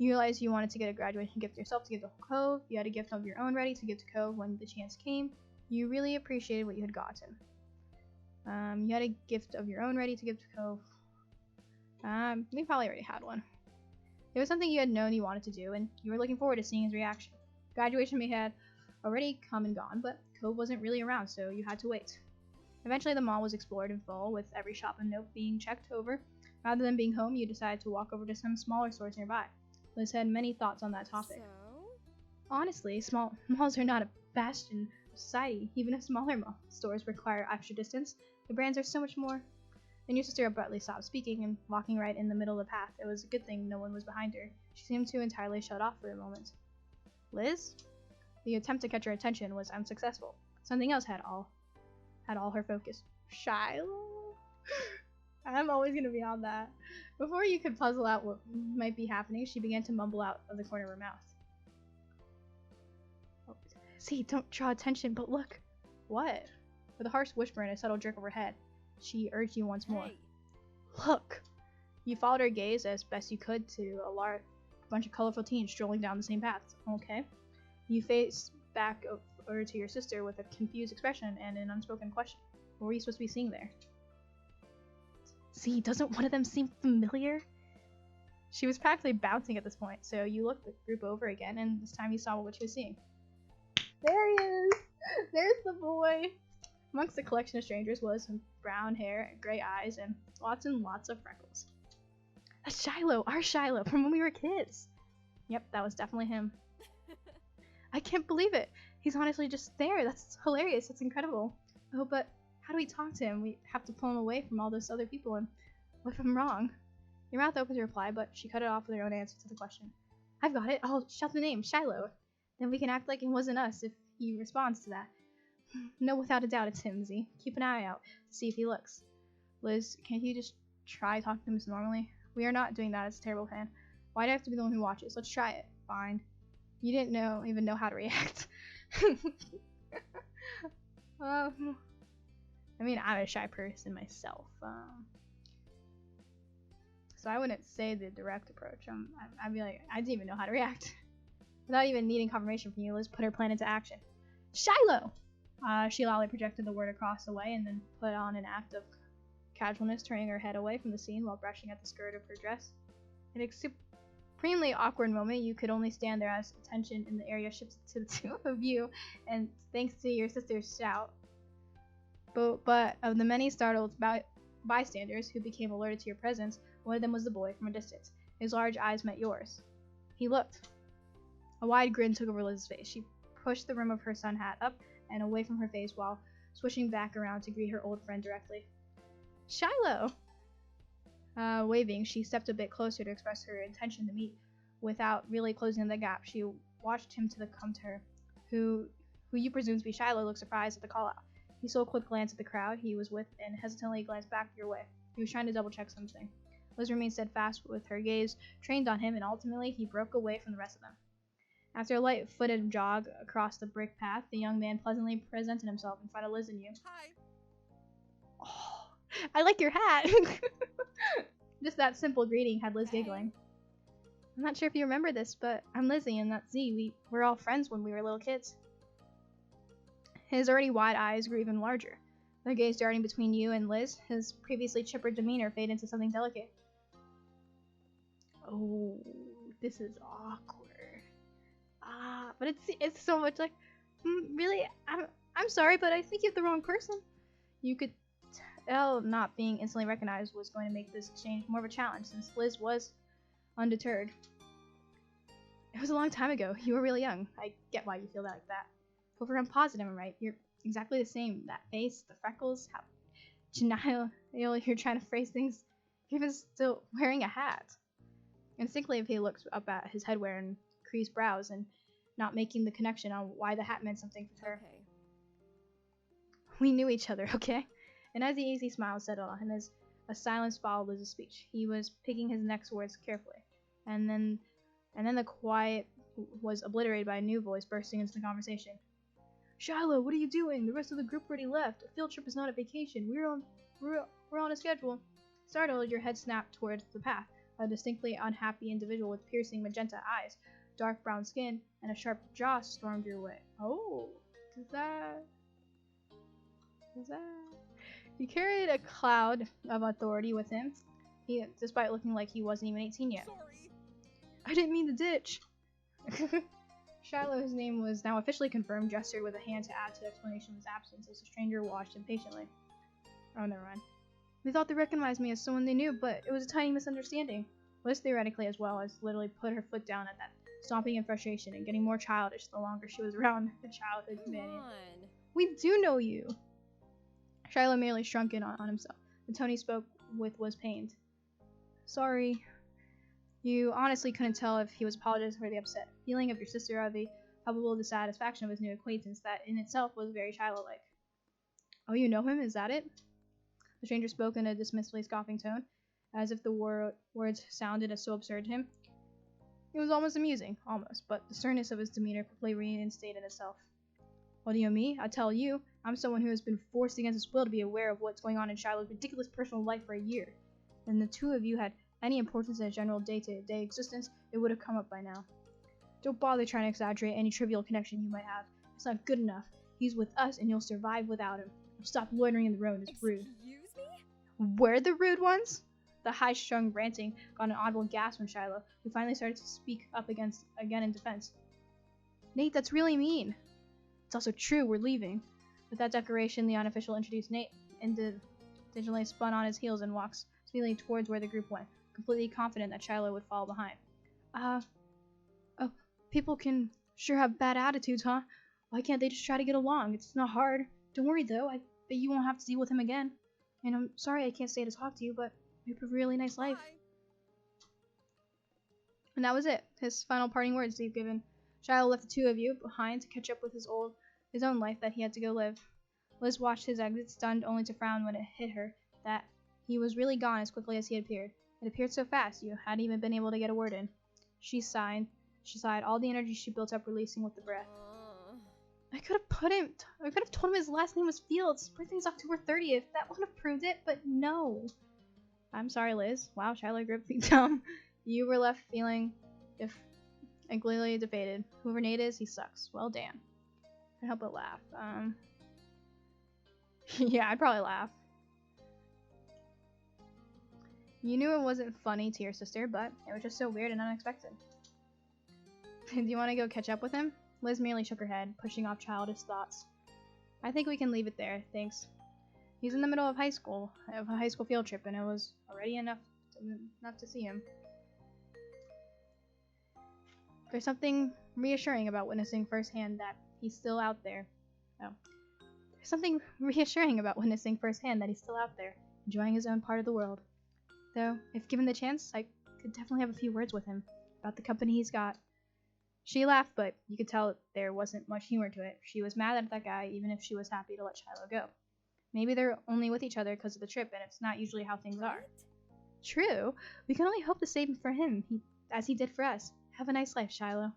You realized you wanted to get a graduation gift yourself to give to Cove. You had a gift of your own ready to give to Cove when the chance came. You really appreciated what you had gotten. You had a gift of your own ready to give to Cove. We probably already had one. It was something you had known you wanted to do, and you were looking forward to seeing his reaction. Graduation may had already come and gone, but Cove wasn't really around, so you had to wait. Eventually, the mall was explored in full, with every shop and nook being checked over. Rather than being home, you decided to walk over to some smaller stores nearby. Liz had many thoughts on that topic. So? Honestly, small malls are not a bastion of society. Even if smaller mall stores require extra distance, the brands are so much more. Then your sister abruptly stopped speaking and walking right in the middle of the path. It was a good thing no one was behind her. She seemed to entirely shut off for a moment. Liz? The attempt to catch her attention was unsuccessful. Something else had all her focus. Shiloh? I'm always gonna be on that. Before you could puzzle out what might be happening, she began to mumble out of the corner of her mouth. Oh, see, don't draw attention, but look. What? With a harsh whisper and a subtle jerk of her head, she urged you once more. Hey. Look! You followed her gaze as best you could to a large bunch of colorful teens strolling down the same path. Okay. You faced back over to your sister with a confused expression and an unspoken question. What were you supposed to be seeing there? See, doesn't one of them seem familiar? She was practically bouncing at this point, so you looked the group over again, and this time you saw what she was seeing. There he is! There's the boy! Amongst the collection of strangers was some brown hair, gray eyes, and lots of freckles. That's Shiloh, our Shiloh, from when we were kids! Yep, that was definitely him. I can't believe it! He's honestly just there! That's hilarious, that's incredible! Oh, but how do we talk to him? We have to pull him away from all those other people, and what if I'm wrong? Your mouth opened to reply, but she cut it off with her own answer to the question. I've got it! I'll shout the name, Shiloh! Then we can act like it wasn't us if he responds to that. No, without a doubt it's him, Z. Keep an eye out to see if he looks. Liz, can't you just try talking to him normally? We are not doing that, it's a terrible plan. Why do I have to be the one who watches? Let's try it. Fine. You didn't even know how to react. I mean, I'm a shy person myself. So I wouldn't say the direct approach. I'd be like, I didn't even know how to react. Without even needing confirmation from you, Liz put her plan into action. Shiloh! She loudly projected the word across the way and then put on an act of casualness, turning her head away from the scene while brushing at the skirt of her dress. In a supremely awkward moment, you could only stand there as attention in the area shifted to the two of you, and thanks to your sister's shout. But of the many startled bystanders who became alerted to your presence, one of them was the boy from a distance. His large eyes met yours. He looked. A wide grin took over Liz's face. She pushed the rim of her sun hat up and away from her face while swishing back around to greet her old friend directly. Shiloh! Waving, she stepped a bit closer to express her intention to meet. Without really closing the gap, she watched him come to her. Who you presume to be Shiloh looked surprised at the call-out. He stole a quick glance at the crowd he was with and hesitantly glanced back your way. He was trying to double-check something. Liz remained steadfast with her gaze trained on him, and ultimately he broke away from the rest of them. After a light-footed jog across the brick path, the young man pleasantly presented himself in front of Liz and you. Hi. Oh, I like your hat! Just that simple greeting had Liz giggling. I'm not sure if you remember this, but I'm Lizzie and that's Z. We were all friends when we were little kids. His already wide eyes grew even larger. Their gaze darting between you and Liz, his previously chipper demeanor faded into something delicate. Oh, this is awkward. But it's so much like, really, I'm sorry, but I think you have the wrong person. You could tell not being instantly recognized was going to make this exchange more of a challenge, since Liz was undeterred. It was a long time ago. You were really young. I get why you feel like that. However, I'm positive I'm right. You're exactly the same. That face, the freckles, how genial you're trying to phrase things. You're even still wearing a hat. Instinctively, he looked up at his headwear and creased brows and not making the connection on why the hat meant something for her. Okay. We knew each other, okay? And as the easy smile settled on him, as a silence followed Liz's speech, he was picking his next words carefully. And then the quiet was obliterated by a new voice bursting into the conversation. Shiloh, what are you doing? The rest of the group already left. A field trip is not a vacation. We're on a schedule. Startled, your head snapped towards the path. A distinctly unhappy individual with piercing magenta eyes, dark brown skin, and a sharp jaw stormed your way. Oh, does that... He carried a cloud of authority with him, despite looking like he wasn't even 18 yet. Sorry. I didn't mean to ditch. Shiloh, whose name was now officially confirmed, gestured with a hand to add to the explanation of his absence as the stranger watched impatiently. Oh, never mind. They thought they recognized me as someone they knew, but it was a tiny misunderstanding. Liz theoretically as well as literally put her foot down at that, stomping in frustration and getting more childish the longer she was around the childhood companion. We do know you! Shiloh merely shrunk in on himself. The tone he spoke with was pained. Sorry. You honestly couldn't tell if he was apologizing for the upset feeling of your sister or the palpable dissatisfaction of his new acquaintance that in itself was very Shiloh-like. Oh, you know him? Is that it? The stranger spoke in a dismissively scoffing tone, as if the words sounded as so absurd to him. It was almost amusing, but the sternness of his demeanor quickly reinstated itself. What do you mean? I tell you, I'm someone who has been forced against his will to be aware of what's going on in Shiloh's ridiculous personal life for a year. And the two of you had any importance in his general day-to-day existence, it would have come up by now. Don't bother trying to exaggerate any trivial connection you might have. It's not good enough. He's with us and you'll survive without him. Stop loitering in the road, it's rude. Excuse me? We're the rude ones? The high-strung ranting got an audible gasp from Shiloh, who finally started to speak up again in defense. Nate, that's really mean. It's also true, we're leaving. With that declaration, the unofficial introduced Nate, indignantly spun on his heels and walks speedily towards where the group went, completely confident that Shiloh would follow behind. People can sure have bad attitudes, huh? Why can't they just try to get along? It's not hard. Don't worry, though. I bet you won't have to deal with him again. And I'm sorry I can't stay to talk to you, but you have a really nice life. Bye. And that was it. His final parting words he'd given. Shiloh left the two of you behind to catch up with his own life that he had to go live. Liz watched his exit, stunned only to frown when it hit her that he was really gone as quickly as he had appeared. It appeared so fast, you hadn't even been able to get a word in. She sighed, all the energy she built up releasing with the breath. I could have told him his last name was Fields. His birthday's October 30th. That would have proved it, but no. I'm sorry, Liz. Wow, Shiloh gripped me down. You were left feeling completely defeated. Whoever Nate is, he sucks. Well, damn. Can't help but laugh. Yeah, I'd probably laugh. You knew it wasn't funny to your sister, but it was just so weird and unexpected. Do you want to go catch up with him? Liz merely shook her head, pushing off childish thoughts. I think we can leave it there, thanks. He's in the middle of a high school field trip, and it was already enough to see him. There's something reassuring about witnessing firsthand that he's still out there. There's something reassuring about witnessing firsthand that he's still out there, enjoying his own part of the world. Though, if given the chance, I could definitely have a few words with him about the company he's got. She laughed, but you could tell there wasn't much humor to it. She was mad at that guy, even if she was happy to let Shiloh go. Maybe they're only with each other because of the trip, and it's not usually how things are. True. We can only hope the same for him, as he did for us. Have a nice life, Shiloh.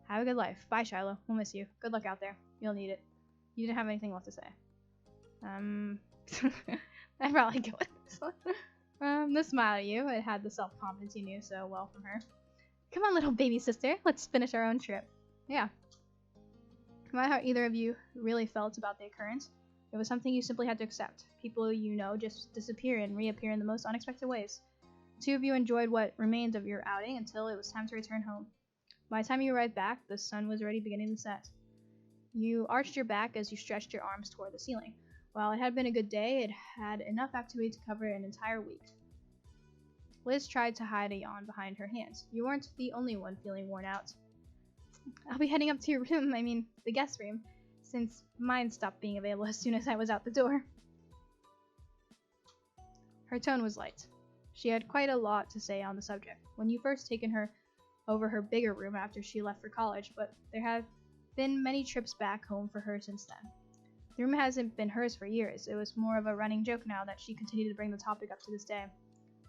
Have a good life. Bye, Shiloh. We'll miss you. Good luck out there. You'll need it. You didn't have anything left to say. I'd probably go with this one. The smile at you. It had the self-confidence you knew so well from her. Come on, little baby sister. Let's finish our own trip. Yeah. No matter how either of you really felt about the occurrence, it was something you simply had to accept. People you know just disappear and reappear in the most unexpected ways. The two of you enjoyed what remained of your outing until it was time to return home. By the time you arrived back, the sun was already beginning to set. You arched your back as you stretched your arms toward the ceiling. While it had been a good day, it had enough activity to cover an entire week. Liz tried to hide a yawn behind her hands. You weren't the only one feeling worn out. I'll be heading up to your room, the guest room, since mine stopped being available as soon as I was out the door. Her tone was light. She had quite a lot to say on the subject when you first taken her over her bigger room after she left for college, but there have been many trips back home for her since then. The room hasn't been hers for years. It was more of a running joke now that she continued to bring the topic up to this day.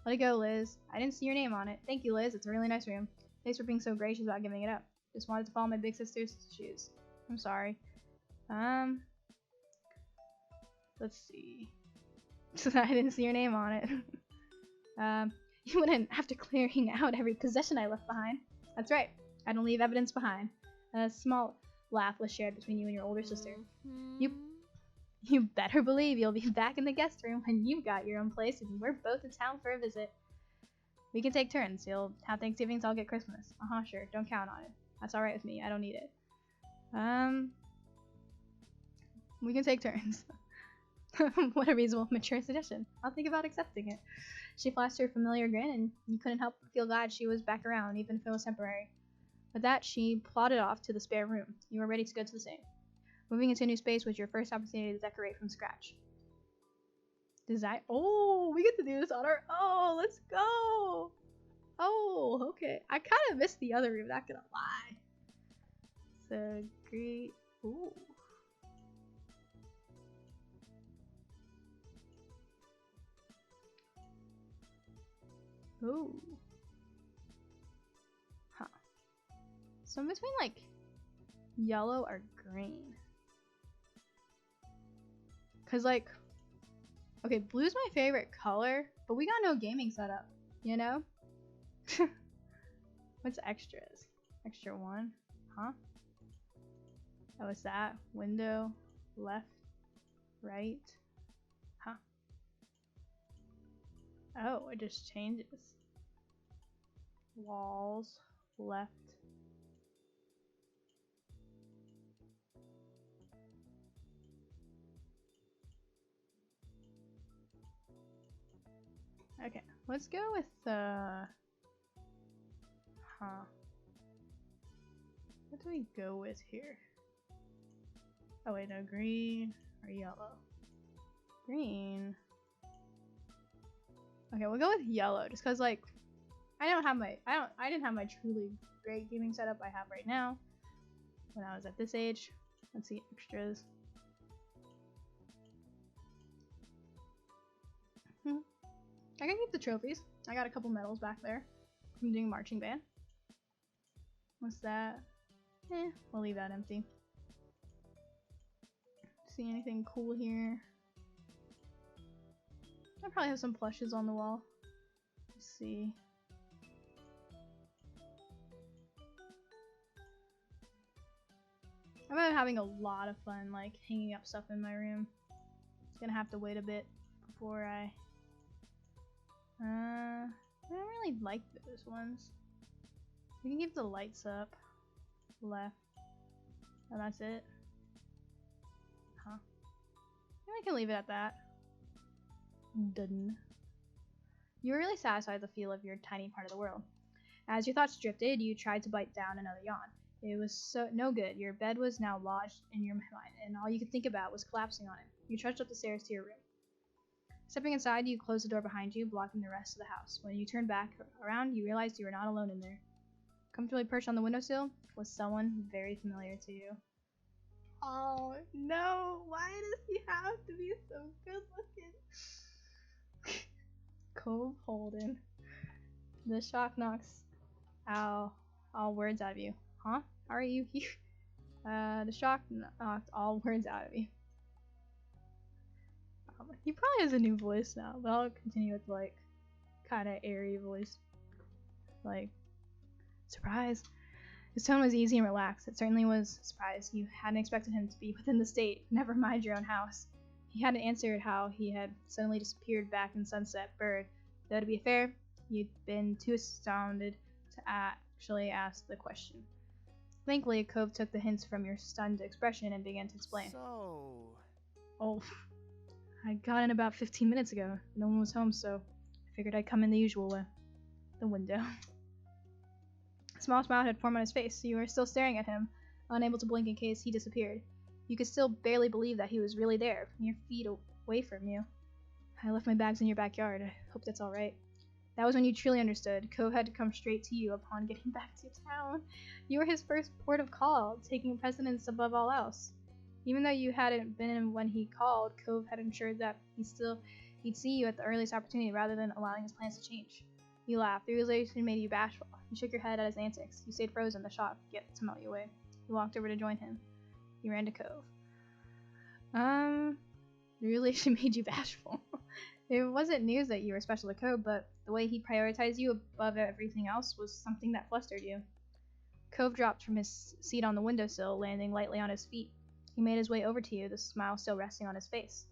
Let it go, Liz. I didn't see your name on it. Thank you, Liz. It's a really nice room. Thanks for being so gracious about giving it up. Just wanted to follow my big sister's shoes. I'm sorry. Let's see. I didn't see your name on it. You wouldn't after clearing out every possession I left behind. That's right. I don't leave evidence behind. A small laugh was shared between you and your older sister. You better believe you'll be back in the guest room when you've got your own place and we're both in town for a visit. We can take turns. You'll have Thanksgiving, so I'll get Christmas. Sure. Don't count on it. That's alright with me. I don't need it. We can take turns. What a reasonable, mature suggestion. I'll think about accepting it. She flashed her familiar grin, and you couldn't help but feel glad she was back around, even if it was temporary. With that, she plodded off to the spare room. You were ready to go to the same. Moving into a new space was your first opportunity to decorate from scratch. Oh, we get to do this on our own. Let's go. Oh, okay. I kind of missed the other room, not gonna lie. So great. Ooh. Ooh. Huh. So I'm between like yellow or green. Cause like, okay, blue's my favorite color, but we got no gaming setup, you know? What's extras? Extra one? Huh? Oh, what's that? Window, left, right. Huh. Oh, it just changes. Walls, left. Okay, let's go with what do we go with here? Oh wait, no, green or yellow. Green. Okay, we'll go with yellow, just cause like I didn't have my truly great gaming setup I have right now when I was at this age. Let's see extras. I can keep the trophies. I got a couple medals back there from doing marching band. What's that? We'll leave that empty. See anything cool here? I probably have some plushes on the wall. Let's see. I'm having a lot of fun like hanging up stuff in my room. It's gonna have to wait a bit before I don't really like those ones. We can keep the lights up. Left. And that's it. Huh. Maybe I can leave it at that. Done. You were really satisfied with the feel of your tiny part of the world. As your thoughts drifted, you tried to bite down another yawn. It was so no good. Your bed was now lodged in your mind, and all you could think about was collapsing on it. You trudged up the stairs to your room. Stepping inside, you closed the door behind you, blocking the rest of the house. When you turned back around, you realized you were not alone in there. Comfortably perched on the windowsill was someone very familiar to you. Oh no, why does he have to be so good looking? Cove Holden. The shock knocks all words out of you. Huh? How are you here? The shock knocked all words out of you. He probably has a new voice now, but I'll continue with like kind of airy voice. Like, surprise. His tone was easy and relaxed. It certainly was a surprise. You hadn't expected him to be within the state, never mind your own house. He hadn't answered how he had suddenly disappeared back in Sunset Bird. Though to be fair, you'd been too astounded to actually ask the question. Thankfully, Cove took the hints from your stunned expression and began to explain. So... Oh, I got in about 15 minutes ago. No one was home, so I figured I'd come in the usual way. The window. A small smile had formed on his face, so you were still staring at him, unable to blink in case he disappeared. You could still barely believe that he was really there, mere feet away from you. I left my bags in your backyard. I hope that's alright. That was when you truly understood. Cove had to come straight to you upon getting back to town. You were his first port of call, taking precedence above all else. Even though you hadn't been in when he called, Cove had ensured that he'd see you at the earliest opportunity rather than allowing his plans to change. You laughed. The realization made you bashful. You shook your head at his antics. You stayed frozen, the shock yet to melt you away. You walked over to join him. You ran to Cove. The realization made you bashful. It wasn't news that you were special to Cove, but The way he prioritized you above everything else was something that flustered you. Cove dropped from his seat on the windowsill, landing lightly on his feet. He made his way over to you, the smile still resting on his face.